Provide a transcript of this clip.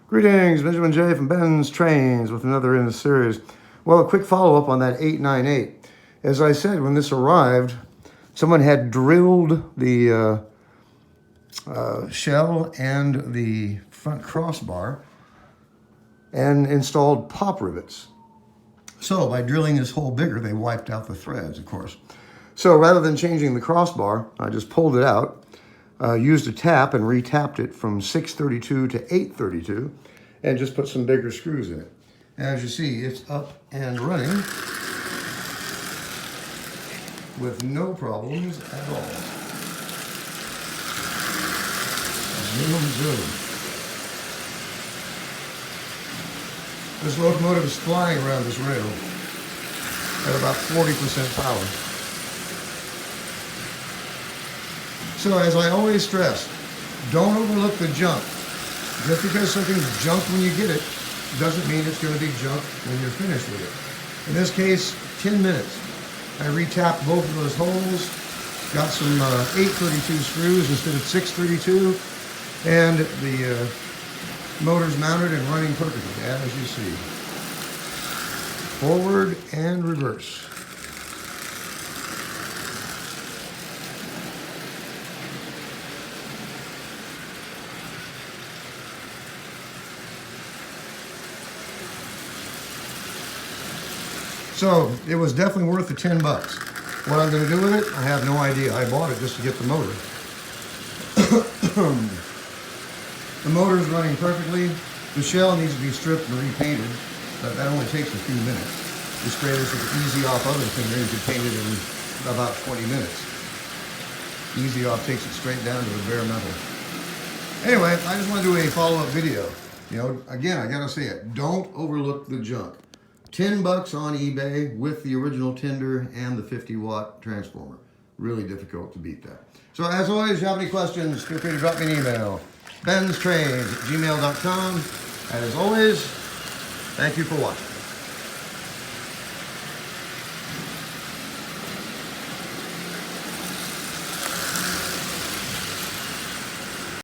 Greetings, Benjamin J. from BENZTRAINZ with another in the series. Well, a quick follow-up on that 898. As I said, when this arrived, someone had drilled the shell and the front crossbar and installed pop rivets. So by drilling this hole bigger, they wiped out the threads, of course. So rather than changing the crossbar, I just pulled it out, used a tap and retapped it from 632 to 832 and just put some bigger screws in it. As you see, it's up and running with no problems at all. Zoom, zoom. This locomotive is flying around this rail at about 40% power. So as I always stress, don't overlook the junk. Just because something's junk when you get it, doesn't mean it's going to be junk when you're finished with it. In this case, 10 minutes. I retapped both of those holes, got some 832 screws instead of 632, and the motor's mounted and running perfectly, as you see. Forward and reverse. So it was definitely worth the 10 bucks. What I'm going to do with it, I have no idea. I bought it just to get the motor. The motor is running perfectly. The shell needs to be stripped and repainted, but that only takes a few minutes. You spray this with the Easy Off oven cleaner, you can paint it in about 20 minutes. Easy Off takes it straight down to the bare metal. Anyway, I just want to do a follow-up video. You know, again, I gotta say it, don't overlook the junk. 10 bucks on eBay with the original tender and the 50-watt transformer. Really difficult to beat that. So as always, if you have any questions, feel free to drop me an email. BENZTRAINZ@gmail.com. And as always, thank you for watching.